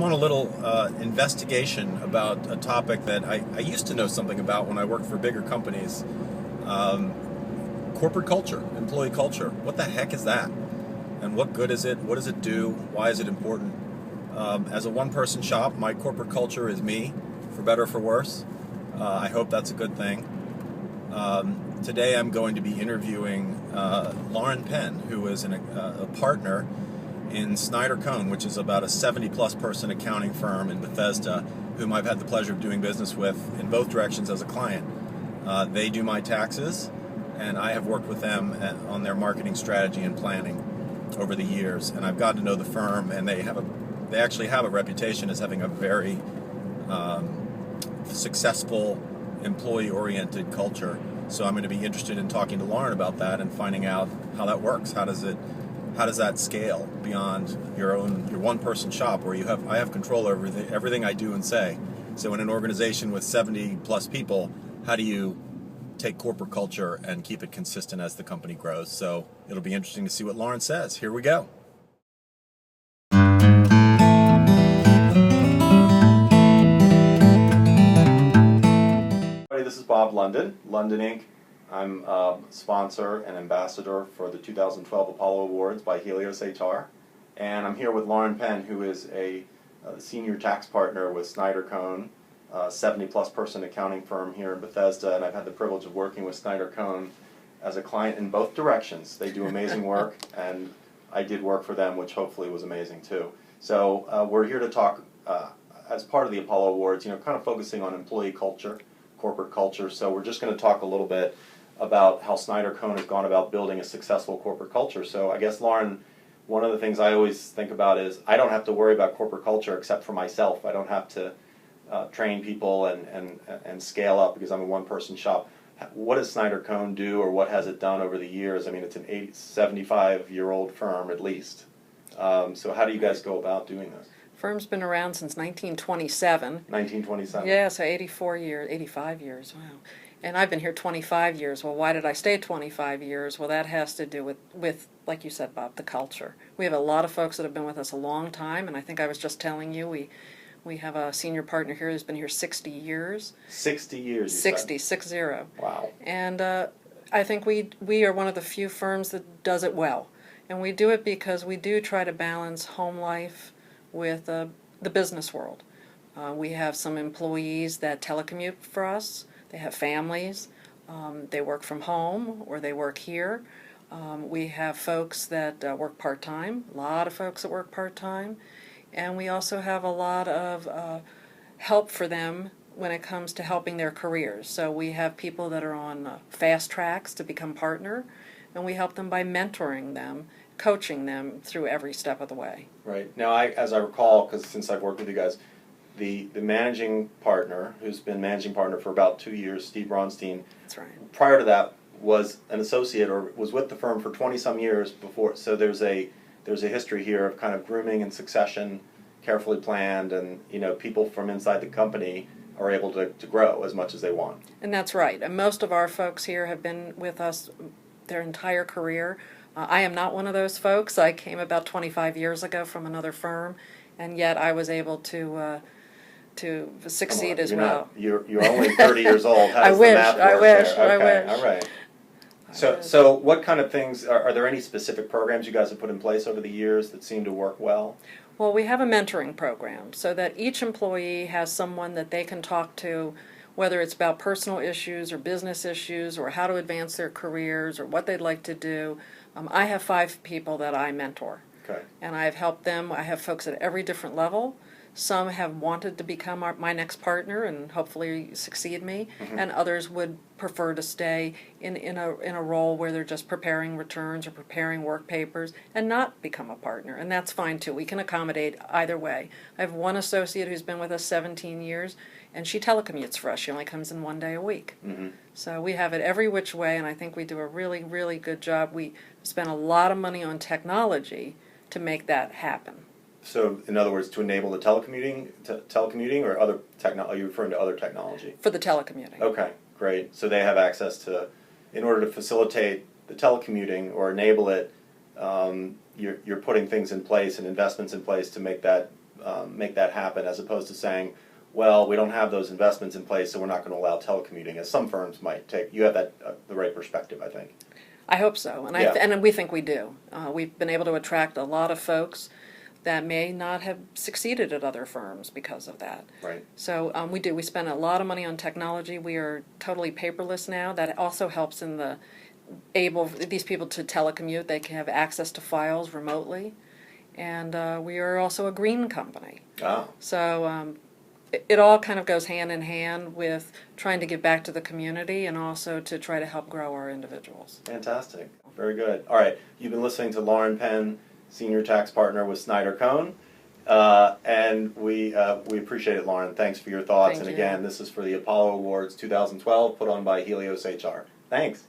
I'm on a little investigation about a topic that I used to know something about when I worked for bigger companies. Um, Corporate culture, employee culture. What the heck is that? And what good is it? What does it do? Why is it important? As a one-person shop, my corporate culture is me, for better or for worse. I hope that's a good thing. Today I'm going to be interviewing Lauran Penn, who is a partner in Snyder Cohn, which is about a 70-plus person accounting firm in Bethesda, whom I've had the pleasure of doing business with in both directions as a client. They do my taxes, and I have worked with them on their marketing strategy and planning over the years. And I've gotten to know the firm, and they actually have a reputation as having a very successful, employee-oriented culture. So I'm going to be interested in talking to Lauran about that and finding out how that works. How does that scale beyond your one-person shop where I have control over everything I do and say. So in an organization with 70 plus people, how do you take corporate culture and keep it consistent as the company grows? So it'll be interesting to see what Lauran says. Here we go. This is Bob London, London Inc. I'm a sponsor and ambassador for the 2012 Apollo Awards by Helios HR. And I'm here with Lauran Penn, who is a senior tax partner with Snyder Cohn, a 70-plus person accounting firm here in Bethesda. And I've had the privilege of working with Snyder Cohn as a client in both directions. They do amazing work, and I did work for them, which hopefully was amazing too. So we're here to talk, as part of the Apollo Awards, kind of focusing on employee culture, corporate culture. So we're just going to talk a little bit about how Snyder Cohn has gone about building a successful corporate culture. So I guess, Lauran, one of the things I always think about is I don't have to worry about corporate culture except for myself. I don't have to train people and scale up because I'm a one-person shop. What does Snyder Cohn do, or what has it done over the years? I mean, it's an 75-year-old firm at least. So how do you guys go about doing this? Firm's been around since 1927. 1927. Yeah, so 84 years, 85 years, wow. And I've been here 25 years. Well, why did I stay 25 years? Well, that has to do with, like you said, Bob, the culture. We have a lot of folks that have been with us a long time, and I think I was just telling you, we have a senior partner here who's been here 60 years. 60 years, you 60, said? 60. Wow. And I think we are one of the few firms that does it well. And we do it because we do try to balance home life with the business world. We have some employees that telecommute for us. They have families. They work from home or they work here. We have folks that work part-time, a lot of folks that work part-time. And we also have a lot of help for them when it comes to helping their careers. So we have people that are on fast tracks to become partner, and we help them by mentoring them, coaching them through every step of the way. Right. Now, as I recall, because since I've worked with you guys, the managing partner, who's been managing partner for about 2 years, Steve Bronstein. That's right. Prior to that, was an associate or was with the firm for 20-some years before. So there's a history here of kind of grooming and succession, carefully planned, and people from inside the company are able to grow as much as they want. And that's right. And most of our folks here have been with us their entire career. I am not one of those folks. I came about 25 years ago from another firm, and yet I was able to succeed as well. You're only 30 years old. How does the math work there? Okay, I wish. All right. So what kind of things, are there any specific programs you guys have put in place over the years that seem to work well? Well, we have a mentoring program so that each employee has someone that they can talk to, whether it's about personal issues or business issues or how to advance their careers or what they'd like to do. I have 5 people that I mentor. Okay. And I've helped them. I have folks at every different level. Some have wanted to become my next partner and hopefully succeed me, and others would prefer to stay in a role where they're just preparing returns or preparing work papers and not become a partner, and that's fine too. We can accommodate either way. I have one associate who's been with us 17 years, and she telecommutes for us. She only comes in 1 day a week. So we have it every which way, and I think we do a really, really good job. We spend a lot of money on technology to make that happen. So, in other words, to enable the telecommuting or other technology, are you referring to other technology? For the telecommuting. Okay, great. So they have access to, in order to facilitate the telecommuting or enable it, you're putting things in place and investments in place to make that make that happen, as opposed to saying, well, we don't have those investments in place, so we're not going to allow telecommuting, as some firms might take. You have that the right perspective, I think. I hope so, and Yeah. and we think we do. We've been able to attract a lot of folks that may not have succeeded at other firms because of that. Right. So we do. We spend a lot of money on technology. We are totally paperless now. That also helps in the these people to telecommute. They can have access to files remotely, and we are also a green company. Ah. So it all kind of goes hand in hand with trying to give back to the community and also to try to help grow our individuals. Fantastic. Very good. All right. You've been listening to Lauran Penn, Senior Tax Partner with Snyder Cohn. And we appreciate it, Lauran. Thanks for your thoughts. Thank and you. again, this is for the Apollo Awards 2012, put on by Helios HR. Thanks.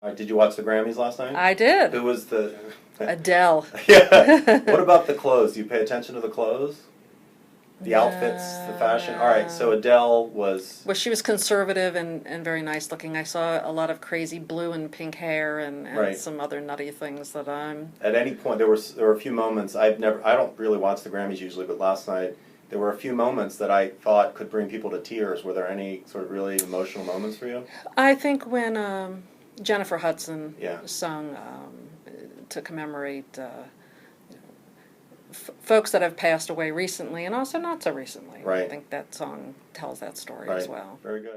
All right, did you watch the Grammys last night? I did. Who was the... Adele. Yeah. What about the clothes? Do you pay attention to the clothes? The outfits, the fashion? All right, so Adele was... Well, she was conservative and very nice looking. I saw a lot of crazy blue and pink hair and Right. some other nutty things that I'm... At any point, there were a few moments, I don't really watch the Grammys usually, but last night, there were a few moments that I thought could bring people to tears. Were there any sort of really emotional moments for you? I think when Jennifer Hudson Yeah. sung to commemorate folks that have passed away recently and also not so recently. Right. I think that song tells that story Right. as well. Very good.